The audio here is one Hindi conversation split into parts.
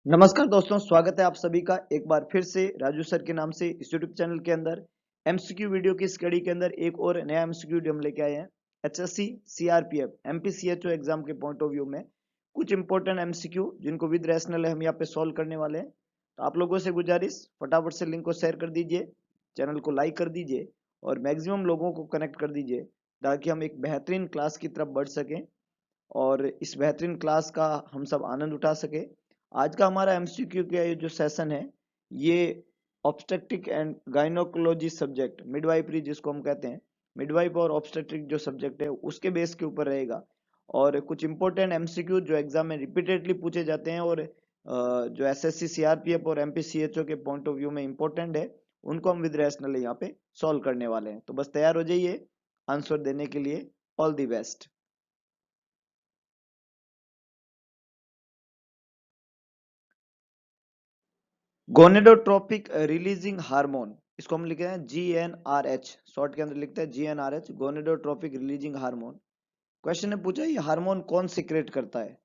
नमस्कार दोस्तों, स्वागत है आप सभी का एक बार फिर से राजू सर के नाम से इस यूट्यूब चैनल के अंदर एमसीक्यू वीडियो की स्टडी के अंदर एक और नया एमसीक्यू वीडियो हम लेके आए हैं। एचएससी, सीआरपीएफ, एमपीसीएचओ एग्जाम के पॉइंट ऑफ व्यू में कुछ इंपॉर्टेंट एमसीक्यू जिनको विद रैशनल है हम यहाँ पे सॉल्व करने वाले हैं। तो आप लोगों से गुजारिश, फटाफट से लिंक को शेयर कर दीजिए, चैनल को लाइक कर दीजिए और मैक्सिमम लोगों को कनेक्ट कर दीजिए ताकि हम एक बेहतरीन क्लास की तरफ बढ़ सकें और इस बेहतरीन क्लास का हम सब आनंद उठा सके। आज का हमारा एमसीक्यू का ये जो सेशन है, ये obstetric and gynaecology subject, midwifery जिसको हम कहते हैं, मिडवाइफ और ऑब्स्टेट्रिक जो सब्जेक्ट है उसके बेस के ऊपर रहेगा। और कुछ इंपॉर्टेंट एमसीक्यू जो एग्जाम में रिपीटेडली पूछे जाते हैं और जो एसएससी, सीआरपीएफ और एमपीसीएचओ के पॉइंट ऑफ व्यू में इंपॉर्टेंट है, उनको हम विद रैशनल यहाँ पे सॉल्व करने वाले हैं। तो बस तैयार हो जाइए आंसर देने के लिए। All the best. Gonadotropic releasing hormone, इसको हम लिखते हैं GnRH, शॉर्ट के अंदर लिखते हैं GnRH, gonadotropic releasing hormone. Question ने पूछा ये हार्मोन कौन सीक्रेट करता है?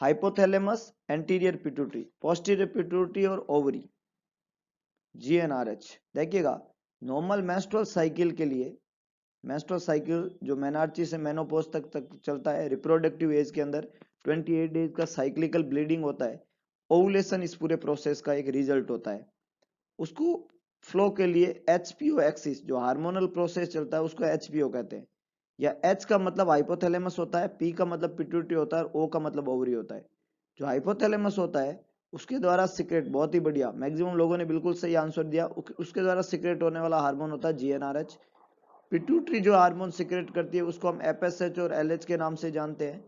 Hypothalamus, anterior pituitary, posterior pituitary और ओवरी। GnRH देखिएगा, नॉर्मल मेंस्ट्रुअल साइकिल के लिए, मेंस्ट्रुअल साइकिल जो मेनार्ची से मेनोपॉज तक चलता है, रिप्रोडक्टिव एज के अंदर 28 डेज का साइक्लिकल ब्लीडिंग होता है। ओवुलेशन इस पूरे प्रोसेस का एक रिजल्ट होता है। उसको फ्लो के लिए एचपीओ एक्सिस जो हार्मोनल प्रोसेस चलता है उसको एचपीओ कहते हैं। या एच का मतलब हाइपोथैलेमस होता है, पी का मतलब पिट्यूटरी होता है और ओ का मतलब ओवरी होता है। जो हाइपोथैलेमस होता है उसके द्वारा सिक्रेट, बहुत ही बढ़िया, मैक्सिमम लोगों ने बिल्कुल सही आंसर दिया, उसके द्वारा सिक्रेट होने वाला हार्मोन होता है जीएनआरएच। पिट्यूटरी जो हार्मोन सिक्रेट करती है उसको हम एफएसएच और एलएच के नाम से जानते हैं।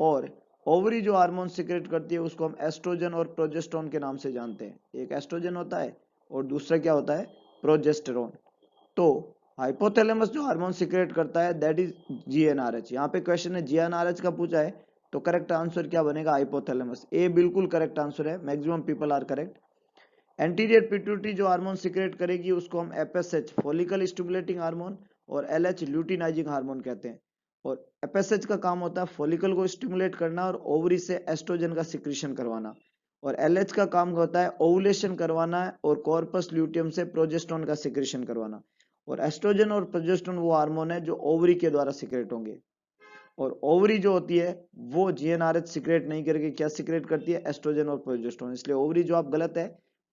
और ओवरी जो हार्मोन सिक्रेट करती है उसको हम एस्ट्रोजन और प्रोजेस्टेरोन के नाम से जानते हैं। एक एस्ट्रोजन होता है और दूसरा क्या होता है? प्रोजेस्टेरोन। तो हाइपोथैलेमस जो हार्मोन सिक्रेट करता है दैट इज जीएनआरएच। यहाँ पे क्वेश्चन है जीएनआरएच का पूछा है, तो करेक्ट आंसर क्या बनेगा? हाइपोथैलेमस। ए बिल्कुल करेक्ट आंसर है, maximum people are correct. Anterior pituitary जो हार्मोन सिक्रेट करेगी उसको हम एफएसएच, फॉलिकल स्टिमुलेटिंग हार्मोन, और एलएच, ल्यूटिनाइजिंग हार्मोन कहते हैं। और एफएसएच का काम होता है फॉलिकल को स्टिमुलेट करना और ओवरी से एस्ट्रोजन का सिक्रीशन करवाना। और एलएच का काम होता है ओवुलेशन करवाना और कॉर्पस ल्यूटियम से प्रोजेस्टेरोन का सिक्रीशन करवाना। और एस्ट्रोजन और प्रोजेस्टेरोन वो हार्मोन है जो ओवरी के द्वारा सिक्रेट होंगे। और ओवरी जो होती है वो जीएनआरएच सिक्रेट नहीं करके क्या सिक्रेट करती है? एस्ट्रोजन और प्रोजेस्टेरोन। इसलिए ओवरी जो आप गलत है,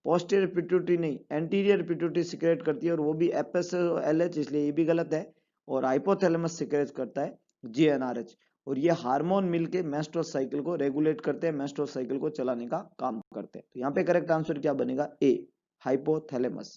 पोस्टीरियर पिट्यूटरी नहीं, एंटीरियर पिट्यूटरी सिक्रेट करती है और वो भी एफएस और एलएच, इसलिए ये भी गलत है। और हाइपोथैलेमस सिक्रेट करता है जीएनआरएच। और ये हार्मोन मिलके मेंस्ट्रुअल साइकिल को रेगुलेट करते हैं, मेंस्ट्रुअल साइकिल को चलाने का काम करते हैं। तो यहाँ पे करेक्ट आंसर क्या बनेगा? ए, hypothalamus.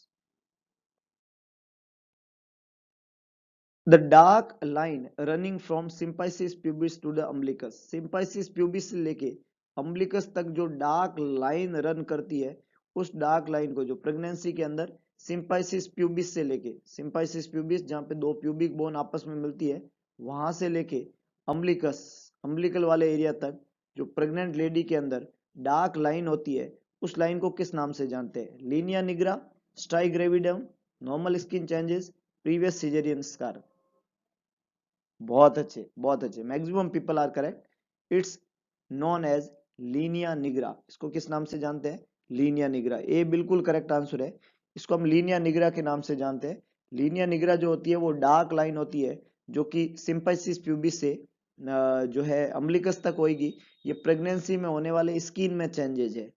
The dark line running from symphysis pubis to the umbilicus, symphysis pubis से लेके umbilicus तक जो डार्क लाइन रन करती है, उस डार्क लाइन को जो प्रेगनेंसी के अंदर symphysis pubis से लेके, symphysis pubis जहाँ पे दो प्यूबिक बोन आपस में मिलती है, वहां से लेके umbilicus, umbilical वाले एरिया तक जो प्रेग्नेंट लेडी के अंदर डार्क लाइन होती है, उस लाइन को किस नाम से जानते हैं? Linea nigra, striae gravidarum, normal skin changes, previous caesarean scar. बहुत अच्छे, बहुत अच्छे, maximum people are correct. It's known as linea nigra. इसको किस नाम से जानते हैं? Linea nigra. ए बिल्कुल करेक्ट आंसर है, इसको हम लीनिया निग्रा के नाम से जानते हैं। लीनिया निग्रा जो होती है वो डार्क लाइन होती है जो कि सिंपैसिस प्यूबिस से जो है अम्बिलिकस तक होगी। ये प्रेगनेंसी में होने वाले स्किन में चेंजेज है।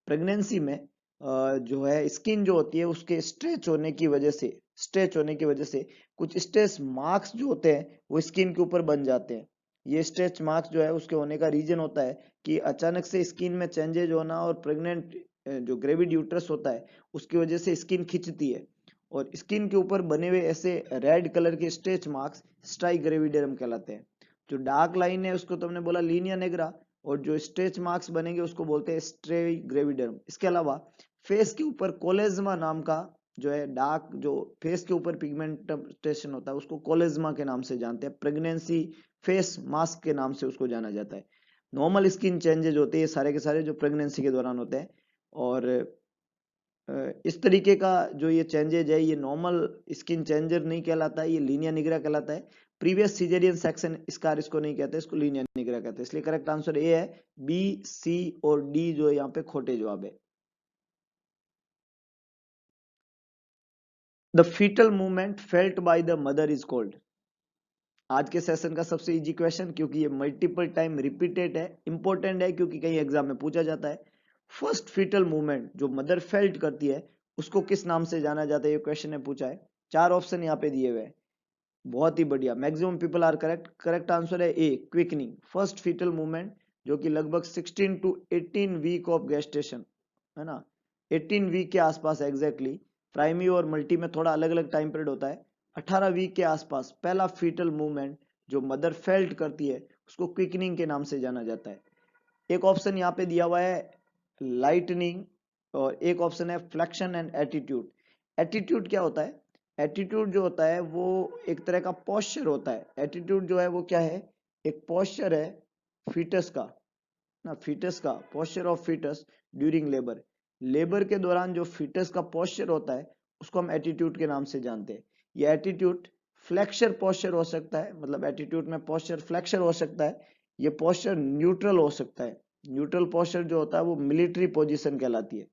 प्रेगनेंसी में जो है स्किन जो होती है उसके स्ट्रेच होने की वजह से कुछ स्ट्रेच मार्क्स जो होते हैं वो स्किन के ऊपर बन जाते हैं। ये स्ट्रेच मार्क्स जो है उसके होने का रीजन होता है कि अचानक से स्किन में चेंजेज होना और प्रेग्नेंट जो ग्रेविड यूट्रस होता है उसकी वजह से स्किन खिंचती है और स्किन के ऊपर बने हुए ऐसे रेड कलर के स्ट्रेच मार्क्स स्ट्राई ग्रेविडरम कहलाते हैं। जो डार्क लाइन है उसको तुमने बोला लीनिया नेग्रा, और जो स्ट्रेच मार्क्स बनेंगे उसको बोलते हैं स्ट्रे ग्रेविडर्म। इसके अलावा फेस के ऊपर कोलेज्मा नाम का जो है डार्क, जो फेस के ऊपर पिगमेंटेशन होता है उसको कोलेज्मा के नाम से जानते हैं। प्रेगनेंसी फेस मास्क के नाम से उसको जाना जाता है। नॉर्मल स्किन चेंजेज होते हैं सारे के सारे जो प्रेगनेंसी के दौरान होते हैं। और इस तरीके का जो ये चेंजेज है ये नॉर्मल स्किन चेंजर नहीं कहलाता है, ये लीनिया निग्रा कहलाता है। प्रीवियस सीजेरियन सेक्शन स्कार इसको नहीं कहते, इसको लीनियर निग्रा कहते हैं। इसलिए करेक्ट आंसर ए है, बी, सी और डी जो है यहाँ पे खोटे जवाब है। The fetal movement felt by the mother is called. आज के सेशन का सबसे इजी क्वेश्चन, क्योंकि ये मल्टीपल टाइम रिपीटेड है, इंपॉर्टेंट है क्योंकि कई एग्जाम में पूछा जाता है। फर्स्ट फीटल मूवमेंट जो मदर फेल्ट करती है उसको किस नाम से जाना जाता है, ये क्वेश्चन ने पूछा है। 4 ऑप्शन यहाँ पे दिए हुए हैं, बहुत ही बढ़िया, maximum people are correct. Correct answer है A, quickening. First fetal movement जो कि लगभग 16 टू 18 वीक ऑफ गेस्टेशन, है ना, 18 वीक के आसपास एग्जैक्टली। प्राइमरी और मल्टी में थोड़ा अलग अलग टाइम पीरियड होता है। 18 वीक के आसपास पहला फीटल मूवमेंट जो मदर फेल्ट करती है उसको क्विकनिंग के नाम से जाना जाता है। एक ऑप्शन यहाँ पे दिया हुआ है लाइटनिंग, और एक ऑप्शन है फ्लेक्शन एंड एटीट्यूड। एटीट्यूड क्या होता है? एटीट्यूड जो होता है वो एक तरह का पोस्चर होता है। एटीट्यूड जो है वो क्या है? एक पोस्चर है फीटस का, ना, फीटस का posture of fetus during labour. Labour के दौरान जो फीटस का पोस्चर होता है उसको हम एटीट्यूड के नाम से जानते हैं। ये एटीट्यूड फ्लेक्चर पोस्चर हो सकता है, मतलब एटीट्यूड में पोस्चर फ्लेक्चर हो सकता है। ये पोस्चर न्यूट्रल हो सकता है। न्यूट्रल पोस्चर जो होता है वो मिलिट्री पोजीशन कहलाती है।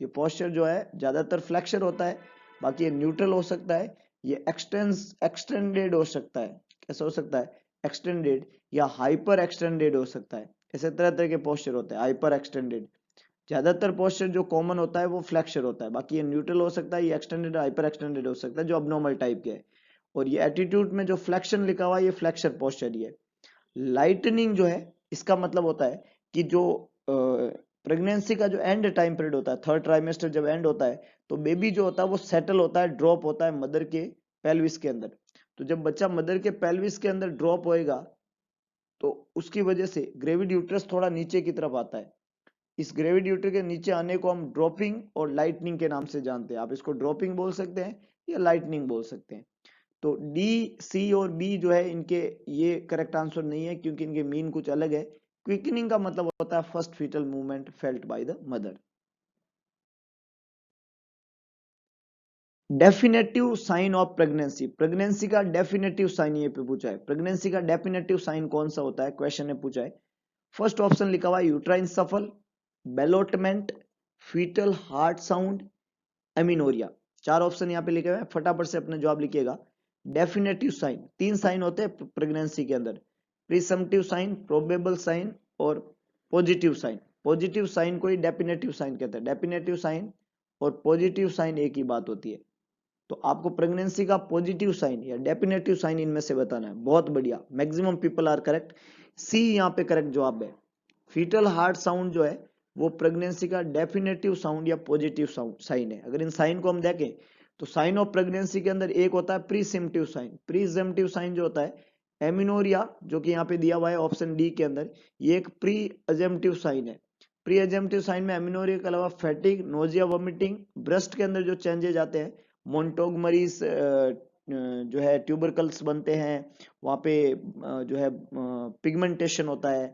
ये पोस्चर जो है ज्यादातर फ्लेक्चर होता है, बाकी ये न्यूट्रल हो सकता है। ये एक्सटेंडेड हो सकता है। कैसा हो सकता है? एक्सटेंडेड या हाइपर एक्सटेंडेड हो सकता है। ऐसे तरह तरह के पोस्चर होते हैं, हाइपर एक्सटेंडेड। ज्यादातर पोस्चर जो कॉमन होता है वो फ्लेक्चर होता है, बाकी ये न्यूट्रल हो सकता है, ये एक्सटेंडेड हाइपर एक्सटेंडेड हो सकता है जो अबनॉर्मल टाइप के है। और ये एटीट्यूड में जो फ्लेक्शन लिखा हुआ है ये फ्लेक्चर पोस्चर ही है। लाइटनिंग जो है इसका मतलब होता है कि जो प्रेगनेंसी का जो एंड टाइम पीरियड होता है, थर्ड ट्राइमेस्टर जब एंड होता है तो बेबी जो होता है वो सेटल होता है, ड्रॉप होता है मदर के पेल्विस के अंदर। तो जब बच्चा मदर के पेल्विस के अंदर ड्रॉप होएगा तो उसकी वजह से ग्रेविड यूट्रस थोड़ा नीचे की तरफ आता है। इस ग्रेविड यूट्रस के नीचे आने को हम ड्रॉपिंग और लाइटनिंग के नाम से जानते हैं। आप इसको ड्रॉपिंग बोल सकते हैं या लाइटनिंग बोल सकते हैं। तो डी, सी और बी जो है इनके ये करेक्ट आंसर नहीं है, क्योंकि इनके मीन कुछ अलग है। क्विकनिंग का मतलब होता है first fetal movement felt by the mother. Definitive sign of pregnancy. Pregnancy का डेफिनेटिव साइन ये पे पूछा है। प्रेगनेंसी का डेफिनेटिव साइन कौन सा होता है, क्वेश्चन ने पूछा है। फर्स्ट ऑप्शन लिखा हुआ है uterine souffle, ballottement, foetal heart sound, amenorrhoea. 4 option यहाँ पे लिखे हुए हैं, फटाफट से अपना जवाब लिखिएगा। डेफिनेटिव साइन, 3 साइन होते हैं प्रेगनेंसी के अंदर, प्रीसम्पटिव साइन, प्रोबेबल साइन और पॉजिटिव साइन। पॉजिटिव साइन को ही डेफिनेटिव साइन कहते हैं। डेफिनेटिव साइन और पॉजिटिव साइन एक ही बात होती है। तो आपको प्रेगनेंसी का पॉजिटिव साइन या डेफिनेटिव साइन इनमें से बताना है। बहुत बढ़िया, मैक्सिमम पीपल आर करेक्ट। सी यहाँ पे करेक्ट जवाब है। फीटल हार्ट साउंड जो है वो प्रेगनेंसी का डेफिनेटिव साउंड या पॉजिटिव साउंड साइन है। अगर इन साइन को हम देखें तो साइन ऑफ प्रेगनेंसी के अंदर एक होता है प्रीसिम्पटिव साइन। प्रीसिम्पटिव साइन जो होता है एमिनोरिया, जो कि यहाँ पे दिया हुआ है ऑप्शन डी के अंदर, ये एक प्री अजेम्पटिव साइन है। प्री अजेम्पटिव साइन में एमिनोरिया के अलावा फैटिग, नोजिया, वोमिटिंग, ब्रेस्ट के अंदर जो चेंजेज आते हैं, मोन्टोगमरीज जो है ट्यूबरकल्स बनते हैं वहां पे, जो है पिगमेंटेशन होता है।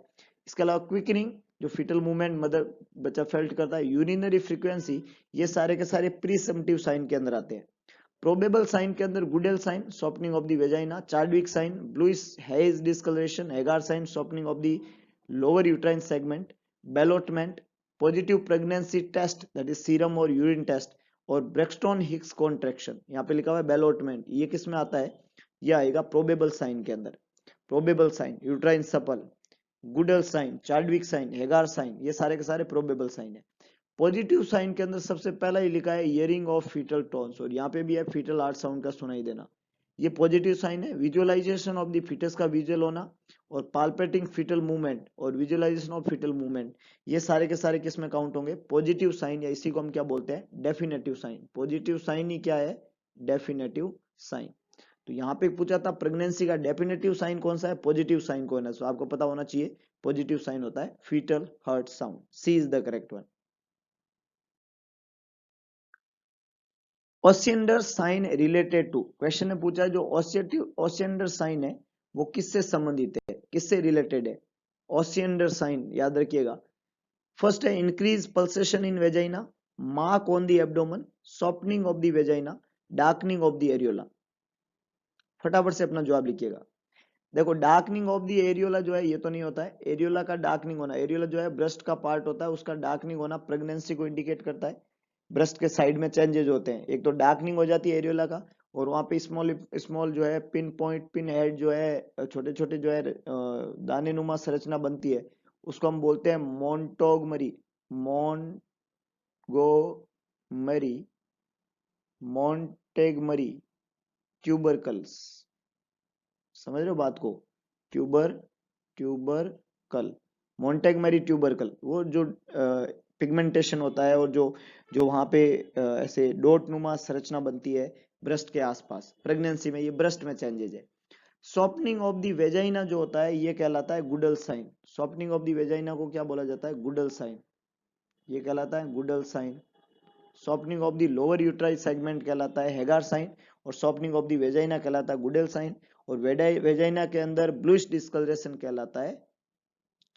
इसके अलावा क्विकनिंग, जो फीटल मूवमेंट मदर बच्चा फेल्ट करता है, यूरिनरी फ्रीक्वेंसी, ये सारे के सारे प्रीसम्पटिव साइन के अंदर आते हैं। प्रोबेबल साइन के अंदर Goodell sign, softening of the vagina, Chadwick sign, bluish haze discolouration, Hegar sign, softening of the lower uterine segment, ballottement, positive pregnancy test that is serum और यूरिन टेस्ट, और ब्रेक्सटोन हिक्स कॉन्ट्रैक्शन। यहाँ पे लिखा हुआ है बेलोटमेंट, ये किस में आता है? ये आएगा प्रोबेबल साइन के अंदर। Probable sign, uterine souffle, Goodell sign, Chadwick sign, Hegar sign, ये सारे के सारे प्रोबेबल साइन है। पॉजिटिव साइन के अंदर सबसे पहला ही लिखा है हियरिंग ऑफ फीटल टोन्स, और यहाँ पे भी है फीटल हार्ट साउंड का सुनाई देना। ये पॉजिटिव साइन है। विजुअलाइजेशन ऑफ द फीटस का विजुअल होना, और पाल्पेटिंग फीटल मूवमेंट और विजुअलाइजेशन ऑफ फीटल मूवमेंट, ये सारे के सारे किस में काउंट होंगे? पॉजिटिव साइन, या इसी को हम क्या बोलते हैं? Definitive sign. पॉजिटिव साइन ही क्या है? Definitive sign. तो यहाँ पे पूछा था प्रेगनेंसी का डेफिनेटिव साइन कौन सा है, पॉजिटिव साइन कौन है, तो आपको पता होना चाहिए पॉजिटिव साइन होता है fetal heart sound. C is the correct one. Osiander sign related to, question ने पूछा है जो ओसिएंडर साइन है वो किससे संबंधित है, किससे रिलेटेड है? ओसिएंडर साइन याद रखिएगा। फर्स्ट है increase pulsation in vagina, mark on the abdomen, softening of the vagina, darkening of the areola. फटाफट से अपना जवाब लिखिएगा। देखो डार्कनिंग ऑफ द एरियोला जो है ये तो नहीं होता है, एरियोला का डार्कनिंग होना, एरियोला जो है ब्रेस्ट का पार्ट होता है, उसका डार्कनिंग होना प्रेगनेंसी को इंडिकेट करता है। ब्रेस्ट के साइड में चेंजेस होते हैं, एक तो डार्कनिंग हो जाती है एरियोला का, और वहां पे स्मॉल स्मॉल जो है पिन पॉइंट पिन हेड जो है छोटे छोटे जो है दाने नुमा संरचना बनती है, उसको हम बोलते हैं मोन्टोगमरी, मोन्टगोमरी, मोन्टेगमरी ट्यूबरकल्स। समझ रहे हो बात को? ट्यूबरकल, मोन्टेगमरी ट्यूबरकल, वो जो पिगमेंटेशन होता है और जो जो वहां पे ऐसे डोट नुमा संरचना बनती है ब्रेस्ट के आसपास, प्रेगनेंसी में ये ब्रेस्ट में चेंजेज है। सॉफ्टनिंग ऑफ द वेजाइना जो होता है ये कहलाता है Goodell sign. Softening of the vagina को क्या बोला जाता है? गुडल साइन, ये कहलाता है Goodell sign. Softening of the lower uterine segment कहलाता है हेगार साइन, और सॉफ्टनिंग ऑफ द वेजाइना कहलाता है गुडेल साइन, और वेजाइना के अंदर ब्लूइश डिस्कलरेशन कहलाता है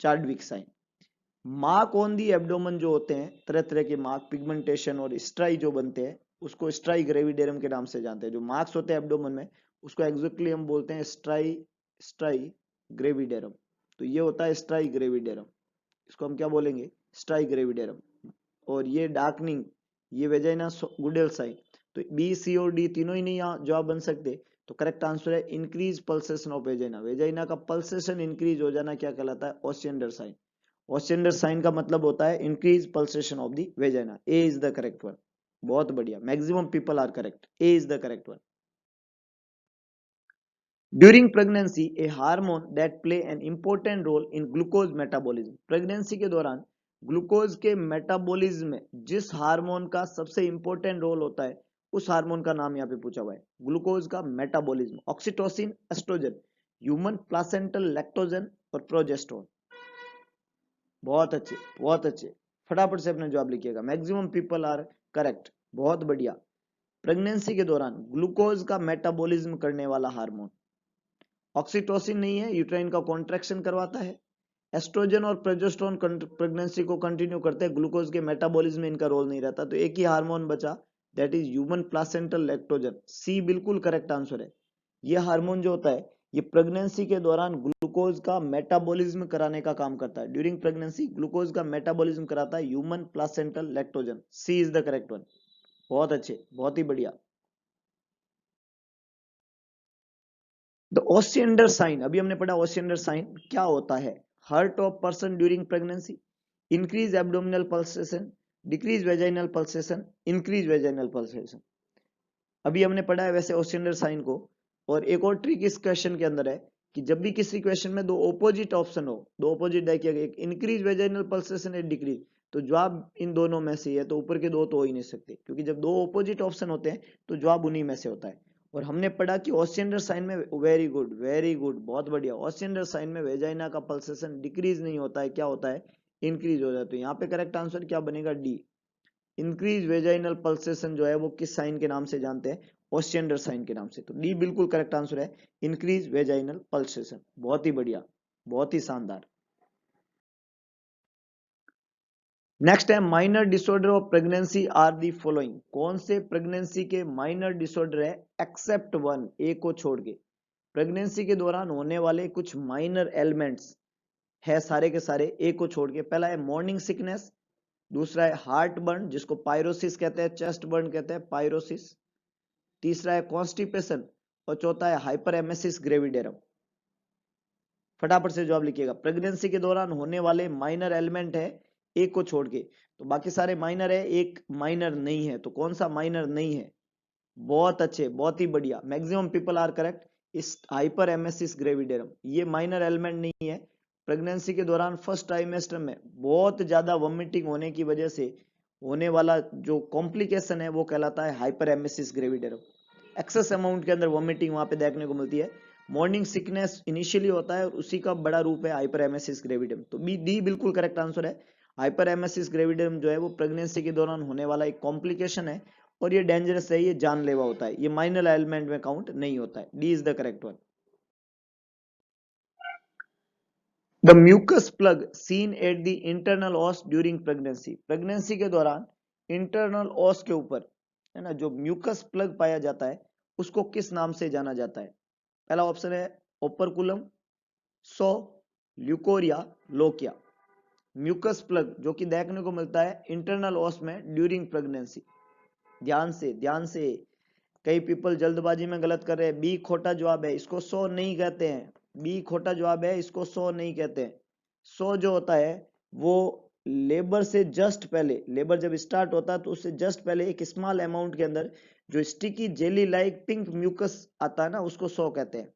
Chadwick sign. Mark on the abdomen जो होते हैं, तरह तरह के मार्क, पिगमेंटेशन और स्ट्राई जो बनते हैं, उसको स्ट्राई ग्रेविडेरम के नाम से जानते हैं। जो मार्क्स होते हैं एब्डोमेन में, उसको एग्जैक्टली हम बोलते हैं स्ट्राई स्ट्राई ग्रेविडेरम। तो ये होता है स्ट्राई ग्रेविडेरम, इसको हम क्या बोलेंगे? स्ट्राई ग्रेविडेरम। और ये डार्कनिंग, ये वेजाइना गुडेल साइन। तो बी सी और डी तीनों ही नहीं यहाँ जवाब बन सकते, तो करेक्ट आंसर है increase pulsation of vagina. Vagina का पल्सेशन इंक्रीज हो जाना क्या कहलाता है? Osiander sign. ओसिएंडर साइन का मतलब होता है increase pulsation of the vagina. A is the correct one. बहुत बढ़िया, maximum people are correct, A is the correct one. During pregnancy a hormone that play an important role in glucose metabolism. Pregnancy के दौरान ग्लूकोज के मेटाबॉलिज्म में जिस हार्मोन का सबसे इंपॉर्टेंट रोल होता है, उस हार्मोन का नाम यहाँ पे पूछा हुआ है। ग्लूकोज का metabolism, oxytocin, oestrogen, human placental lactogen और प्रोजेस्टेरोन। बहुत अच्छे, बहुत अच्छे, फटाफट से अपना जवाब लिखिएगा। मैक्सिमम पीपल आर करेक्ट, बहुत बढ़िया। प्रेगनेंसी के दौरान ग्लूकोज का मेटाबॉलिज्म करने वाला हार्मोन ऑक्सीटोसिन नहीं है, यूट्राइन का कॉन्ट्रैक्शन करवाता है। एस्ट्रोजन और प्रोजेस्टेरोन प्रेगनेंसी को कंटिन्यू करते हैं, ग्लूकोज के मेटाबॉलिज्म में इनका रोल नहीं रहता। तो एक ही हार्मोन बचा, that is human placental lactogen. C बिल्कुल करेक्ट आंसर है। यह हार्मोन जो होता है, ये प्रेगनेंसी के दौरान ग्लूकोज का मेटाबॉलिज्म कराने का काम करता है। ड्यूरिंग प्रेगनेंसी ग्लूकोज का मेटाबॉलिज्म कराता है human placental lactogen. C is the correct one. बहुत अच्छे, बहुत ही बढ़िया। द ओसिएंडर साइन, अभी हमने पढ़ा ओसिएंडर साइन क्या होता है। Hurt of person during pregnancy, increase abdominal pulsation, decrease vaginal pulsation, increase vaginal pulsation. अभी हमने पढ़ा है वैसे ओसिएंडर साइन को। और एक और ट्रिक इस क्वेश्चन के अंदर है कि जब भी किसी क्वेश्चन में दो ऑपोजिट ऑप्शन हो, दो ऑपोजिट देखिएगा, एक इंक्रीज वेजाइनल पल्सेशन, एक डिक्रीज, तो जवाब इन दोनों में से है, तो ऊपर के दो तो हो ही नहीं सकते, क्योंकि जब दो ऑपोजिट ऑप्शन होते हैं तो जवाब उन्हीं में से होता है। और हमने पढ़ा कि ओसिएंडर साइन में, वेरी गुड वेरी गुड, बहुत बढ़िया, ओसिएंडर साइन में वेजाइना का पल्सेशन डिक्रीज नहीं होता है, क्या होता है? इंक्रीज हो जाता है। तो यहाँ पे करेक्ट आंसर क्या बनेगा? डी। इंक्रीज वेजाइनल पल्सेशन जो है वो किस साइन के नाम से जानते हैं? ओसिएंडर साइन के नाम से। तो डी बिल्कुल करेक्ट आंसर है, इंक्रीज वेजाइनल पल्सेशन। बहुत ही बढ़िया, बहुत ही शानदार। नेक्स्ट है minor disorder of pregnancy are the following. कौन से प्रेगनेंसी के माइनर डिसऑर्डर है एक्सेप्ट वन, ए को छोड़ के? प्रेगनेंसी के दौरान होने वाले कुछ माइनर एलिमेंट्स है सारे के सारे, ए को छोड़ के। पहला है मॉर्निंग सिकनेस, दूसरा है हार्ट बर्न जिसको पायरोसिस कहते हैं, चेस्ट बर्न कहते हैं, पायरोसिस, तीसरा है कॉन्स्टिपेशन, और चौथा है हाइपर एमेसिस ग्रेविडेरम। फटाफट से जवाब लिखिएगा। प्रेगनेंसी के दौरान होने वाले माइनर एलिमेंट है, एक को छोड़ के, तो बाकी सारे माइनर है, एक माइनर नहीं है, तो कौन सा माइनर नहीं है? बहुत अच्छे, बहुत ही बढ़िया, मैक्सिमम पीपल आर करेक्ट। इस हाइपर एमेसिस ग्रेविडेरम ये माइनर एलिमेंट नहीं है। प्रेगनेंसी के दौरान फर्स्ट ट्राइमेस्टर में बहुत ज्यादा वॉमिटिंग होने की वजह से होने वाला जो कॉम्प्लिकेशन है वो कहलाता है hyper emesis gravidarum. Excess amount के अंदर वॉमिटिंग वहां पे देखने को मिलती है। मॉर्निंग सिकनेस इनिशियली होता है और उसी का बड़ा रूप है हाइपर एमेसिस ग्रेविडम। तो बी डी बिल्कुल करेक्ट आंसर है। हाइपर एमेसिस ग्रेविडम जो है वो प्रेगनेंसी के दौरान होने वाला एक कॉम्प्लिकेशन है, और ये डेंजरस है, ये जानलेवा होता है, ये माइनर एलिमेंट में काउंट नहीं होता है। D is the correct one. The mucus plug seen at the internal os during pregnancy. Pregnancy के दौरान इंटरनल ऑस के ऊपर है ना जो म्यूकस प्लग पाया जाता है, उसको किस नाम से जाना जाता है? पहला ऑप्शन है ओपरकुलम, सो, ल्यूकोरिया, लोकिया। म्यूकस प्लग जो कि देखने को मिलता है इंटरनल ओस में ड्यूरिंग प्रेगनेंसी। ध्यान से कई पीपल जल्दबाजी में गलत कर रहे हैं। बी खोटा जवाब है, इसको सो नहीं कहते हैं। बी खोटा जवाब है, इसको सो नहीं कहते हैं। सो जो होता है वो लेबर से जस्ट पहले, लेबर जब स्टार्ट होता है तो उससे जस्ट पहले एक स्मॉल अमाउंट के अंदर जो sticky jelly like pink mucus आता है ना, उसको सो कहते हैं,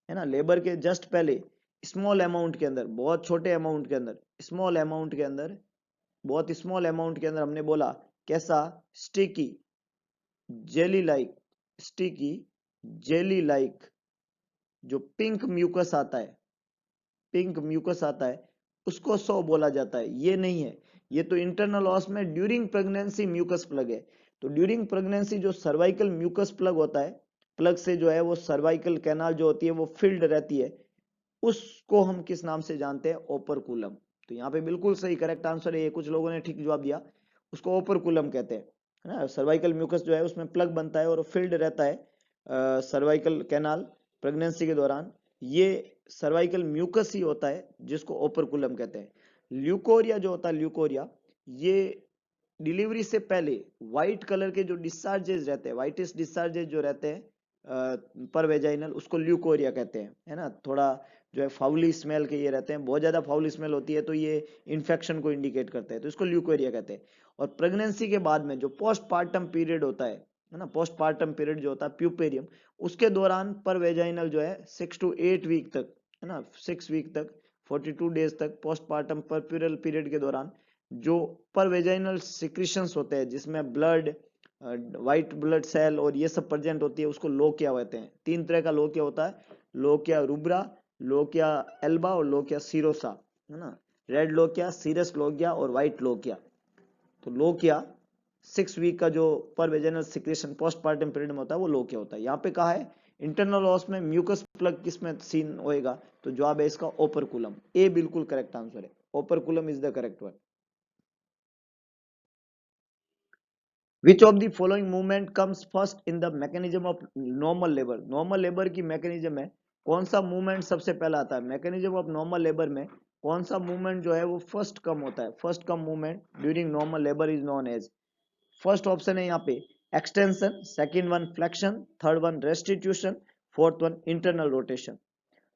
है ना। लेबर के जस्ट पहले स्मॉल अमाउंट के अंदर, बहुत छोटे अमाउंट के अंदर, स्मॉल अमाउंट के अंदर, बहुत स्मॉल अमाउंट के अंदर हमने बोला कैसा, sticky jelly like, sticky jelly like जो पिंक म्यूकस आता है, पिंक म्यूकस आता है, उसको सो बोला जाता है। ये नहीं है, ये तो इंटरनल ऑस में ड्यूरिंग प्रेगनेंसी म्यूकस प्लग है। तो ड्यूरिंग प्रेगनेंसी जो सर्वाइकल म्यूकस प्लग होता है, प्लग से जो है वो सर्वाइकल कैनाल जो होती है वो फिल्ड रहती है, उसको हम किस नाम से जानते हैं, ओपरकुलम। तो यहाँ पे बिल्कुल सही करेक्ट आंसर है ये, कुछ लोगों ने ठीक जवाब दिया, उसको ओपरकुलम कहते हैं, है ना। सर्वाइकल म्यूकस जो है उसमें प्लग बनता है और फिल्ड रहता है सर्वाइकल कैनाल प्रेगनेंसी के दौरान, ये सर्वाइकल म्यूकस ही होता है जिसको ओपरकुलम कहते हैं। ल्यूकोरिया जो होता है, ल्यूकोरिया ये डिलीवरी से पहले व्हाइट कलर के जो डिस्चार्जेस रहते हैं, व्हाइटिश डिस्चार्जेस जो रहते हैं पर वेजाइनल, उसको ल्यूकोरिया कहते हैं, है ना। थोड़ा जो है फाउली स्मेल के ये रहते हैं, बहुत ज्यादा फाउली स्मेल होती है तो ये इन्फेक्शन को इंडिकेट करते हैं, तो इसको ल्यूकोरिया कहते हैं। और प्रेगनेंसी के बाद में जो पोस्टपार्टम पीरियड होता है ना, पोस्टपार्टम पीरियड जो होता है प्यूपेरियम, उसके दौरान पर वेजाइनल जो है 6 to 8 वीक तक, है ना, 6 वीक तक, 42 डेज तक पोस्टपार्टम परप्यूरल पीरियड के दौरान जो पर वेजाइनल सिक्रीशंस होते हैं जिसमें ब्लड, व्हाइट ब्लड सेल और ये सब प्रेजेंट होती है, उसको लोकिया कहते हैं। 3 तरह का लोकिया होता है, लोकिया रूब्रा, लोकिया एल्बा और लोकिया सीरोसा, है ना। रेड लोकिया, सीरस लोकिया और व्हाइट लोकिया। तो लोकिया 6 वीक का जो पर वेजाइनल सिक्रेशन पोस्टपार्टम पीरियड में होता है वो लोकिया होता है। यहाँ पे कहा है इंटरनल ऑस में म्यूकस प्लग किसमें सीन होएगा, तो जवाब है इसका ओपरकुलम। ए बिल्कुल करेक्ट आंसर है, operculum is the correct one. Which of the following movement comes first in the mechanism of normal labor? Normal labour की मैकेनिज्म में कौन सा मूवमेंट सबसे पहला आता है? मैकेनिज्म ऑफ नॉर्मल लेबर में कौन सा मूवमेंट जो है वो फर्स्ट कम होता है? First come movement during normal labour is known as, first option है यहाँ पे extension, second one flexion, third one restitution, fourth one internal rotation.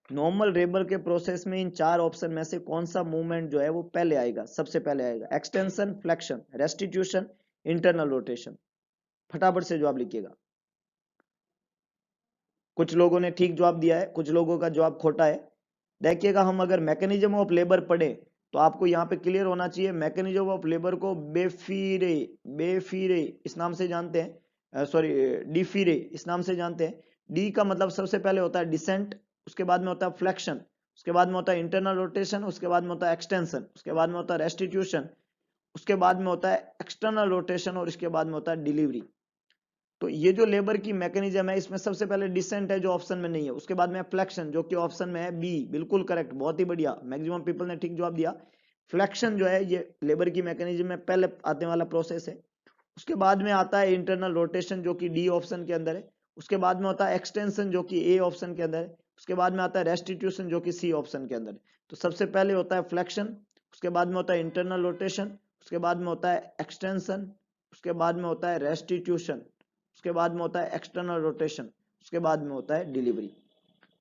Normal labour के प्रोसेस में इन 4 ऑप्शन में से कौन सा मूवमेंट जो है वो पहले आएगा, सबसे पहले आएगा? Extension, flexion, restitution, internal rotation. फटाफट से जवाब लिखिएगा। कुछ लोगों ने ठीक जवाब दिया है, कुछ लोगों का जवाब खोटा है। देखिएगा, हम अगर मैकेनिज्म ऑफ लेबर पढ़े तो आपको यहाँ पे क्लियर होना चाहिए। मैकेनिज्म ऑफ लेबर को बेफिरे, बेफिरे इस नाम से जानते हैं, सॉरी डिफिरे इस नाम से जानते हैं। डी का मतलब सबसे पहले होता है डिसेंट, उसके बाद में होता है फ्लेक्शन, उसके बाद में होता है इंटरनल रोटेशन, उसके बाद में होता है एक्सटेंशन, उसके बाद में होता है रेस्टिट्यूशन, उसके बाद में होता है एक्सटर्नल रोटेशन और इसके बाद में होता है डिलीवरी। तो ये जो लेबर की मैकेनिज्म है इसमें सबसे पहले डिसेंट है जो ऑप्शन में नहीं है, उसके बाद में फ्लेक्शन जो कि ऑप्शन में है बी, बिल्कुल करेक्ट, बहुत ही बढ़िया, मैक्सिमम पीपल ने ठीक जवाब दिया। फ्लेक्शन जो है ये लेबर की मैकेनिज्म में पहले आने वाला प्रोसेस है। उसके बाद में आता है इंटरनल रोटेशन जो कि डी ऑप्शन के अंदर है। उसके बाद में होता है एक्सटेंशन जो कि ए ऑप्शन के अंदर है। उसके बाद में आता है रेस्टिट्यूशन जो कि सी ऑप्शन के अंदर है। तो सबसे पहले होता है फ्लेक्शन, उसके बाद में होता है इंटरनल रोटेशन, उसके बाद में होता है एक्सटेंशन, उसके बाद में होता है रेस्टिट्यूशन, उसके बाद में होता है एक्सटर्नल रोटेशन, उसके बाद में होता है डिलीवरी।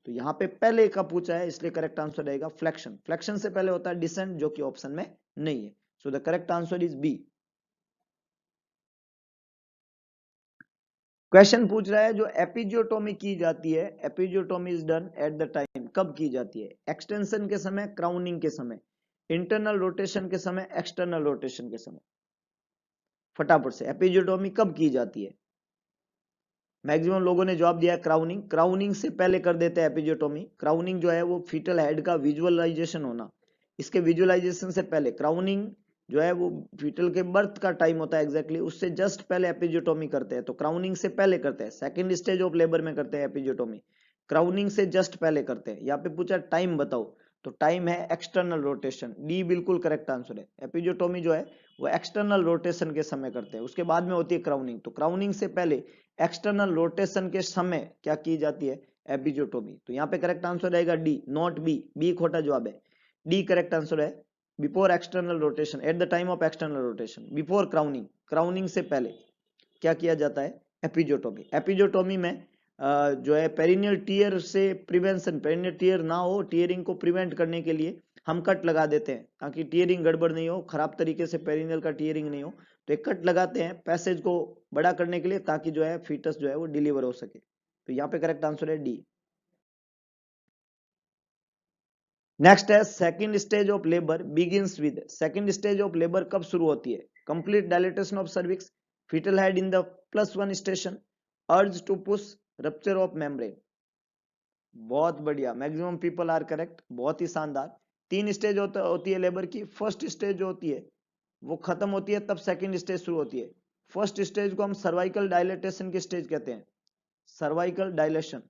तो यहाँ पे पहले का पूछा है इसलिए करेक्ट आंसर रहेगा फ्लेक्शन। फ्लेक्शन से पहले होता है डिसेंट जो कि ऑप्शन में नहीं है। So the correct answer is B. Question पूछ रहा है जो एपिजियोटोमी की जाती है, episiotomy is done at the time, कब की जाती है? एक्सटेंशन के समय, क्राउनिंग के समय, इंटरनल रोटेशन के समय, एक्सटर्नल रोटेशन के समय। फटाफट से एपिजियोटोमी कब की जाती है? मैक्सिमम लोगों ने जवाब दिया क्राउनिंग। क्राउनिंग से पहले कर देते हैं एपिजियोटोमी। क्राउनिंग जो है वो फीटल हेड का विजुअलाइजेशन होना, इसके विजुअलाइजेशन से पहले क्राउनिंग जो है वो फीटल के बर्थ का टाइम होता है एग्जैक्टली, उससे जस्ट पहले एपिजियोटोमी करते हैं। तो क्राउनिंग से पहले करते हैं, सेकंड स्टेज ऑफ लेबर में करते हैं एपिजियोटोमी, क्राउनिंग से जस्ट पहले करते हैं। यहाँ पे पूछा टाइम बताओ, तो टाइम है एक्सटर्नल रोटेशन, डी बिल्कुल करेक्ट आंसर है। एपिजियोटोमी जो है वो एक्सटर्नल रोटेशन के समय करते हैं, उसके बाद में होती है क्राउनिंग। तो क्राउनिंग से पहले एक्सटर्नल रोटेशन के समय क्या की जाती है? एपिजोटोमी। तो यहाँ पे करेक्ट आंसर रहेगा डी, नॉट बी, बी खोटा जवाब है, डी करेक्ट आंसर है। Before external rotation, eight the time of external rotation, before crowning, crowning से पहले क्या किया जाता है, एपिजोटोमी। एपिजोटोमी में जो है पेरिनियल टीयर से प्रिवेंशन, पेरिनियल टीयर ना हो, टीयरिंग को प्रिवेंट करने के लिए हम कट लगा देते हैं ताकि टीयरिंग गड़बड़ नहीं हो, खराब तरीके से पेरिनियल का टीयरिंग नहीं हो, तो एक कट लगाते हैं पैसेज को बड़ा करने के लिए ताकि जो है फीटस जो है वो डिलीवर हो सके। तो यहाँ पे करेक्ट आंसर है डी। नेक्स्ट है second stage of labour begins with, second stage of labour कब शुरू होती है, complete dilatation of cervix, fetal head in the +1 station, urge to push, rupture of membrane. बहुत बढ़िया, मैक्सिमम पीपल आर करेक्ट, बहुत ही शानदार। 3 स्टेज होती है लेबर की। फर्स्ट स्टेज जो होती है वो खत्म होती है तब सेकंड स्टेज शुरू होती है। फर्स्ट स्टेज को हम सर्वाइकल डायलेटेशन की स्टेज कहते हैं, सर्वाइकल डायलेशन।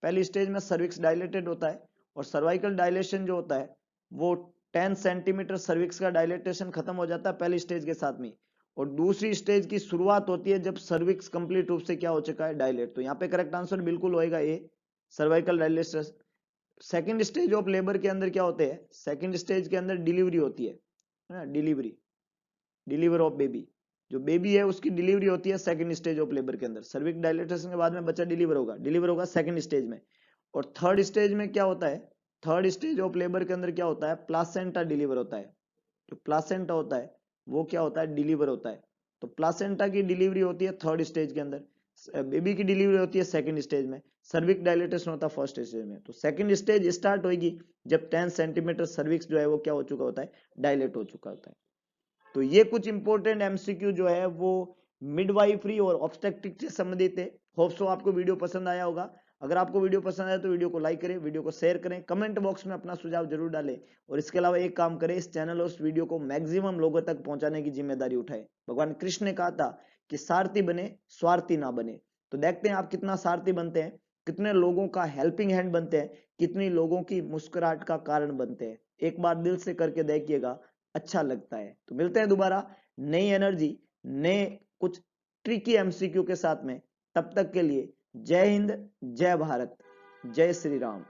पहली स्टेज में सर्विक्स डायलेटेड होता है और सर्वाइकल डायलेशन जो होता है वो 10 सेंटीमीटर सर्विक्स का डायलेटेशन खत्म हो जाता है पहली स्टेज के साथ में। और दूसरी स्टेज की शुरुआत होती है जब सर्विक्स कंप्लीट रूप से क्या हो चुका है, डायलेट। तो यहाँ पे करेक्ट आंसर बिल्कुल होएगा A, cervical dilation. Second stage of labour के अंदर क्या होते हैं, सेकंड स्टेज के अंदर डिलीवरी होती है ना, डिलीवरी, डिलीवर ऑफ बेबी, जो बेबी है उसकी डिलीवरी होती है सेकंड स्टेज ऑफ लेबर के अंदर। सर्विक डायलेटेशन के बाद में बच्चा डिलीवर होगा, डिलीवर होगा सेकंड स्टेज में। और थर्ड स्टेज में क्या होता है, थर्ड स्टेज ऑफ लेबर के अंदर क्या होता है, प्लासेंटा डिलीवर होता है। जो प्लासेंटा होता है वो क्या होता है, डिलीवर होता है। तो प्लासेंटा की डिलीवरी होती है थर्ड स्टेज के अंदर, बेबी की डिलीवरी होती है सेकंड स्टेज में, सर्विक डायलेटेशन होता है फर्स्ट स्टेज में। तो सेकंड स्टेज स्टार्ट होगी जब 10 सेंटीमीटर सर्विक्स जो है वो क्या हो चुका होता है, डायलेट हो चुका होता है। तो ये कुछ इंपॉर्टेंट एमसीक्यू जो है वो मिडवाइफरी और ऑब्स्टेट्रिक से संबंधित है। होप सो आपको वीडियो पसंद आया होगा। अगर आपको वीडियो पसंद आया तो वीडियो को लाइक करें, वीडियो को शेयर करें, कमेंट बॉक्स में अपना सुझाव जरूर डालें। और इसके अलावा एक काम करें, इस चैनल और इस वीडियो को मैक्सिमम लोगों तक पहुंचाने की जिम्मेदारी उठाए। भगवान कृष्ण ने कहा था कि सारथी बने, स्वार्थी ना बने। तो देखते हैं आप कितना सारथी बनते हैं, कितने लोगों का हेल्पिंग हैंड बनते हैं, कितनी लोगों की मुस्कुराहट का कारण बनते हैं। एक बार दिल से करके देखिएगा, अच्छा लगता है। तो मिलते हैं दोबारा नई एनर्जी, नए कुछ ट्रिकी एमसीक्यू के साथ में। तब तक के लिए जय हिंद, जय भारत, जय श्री राम।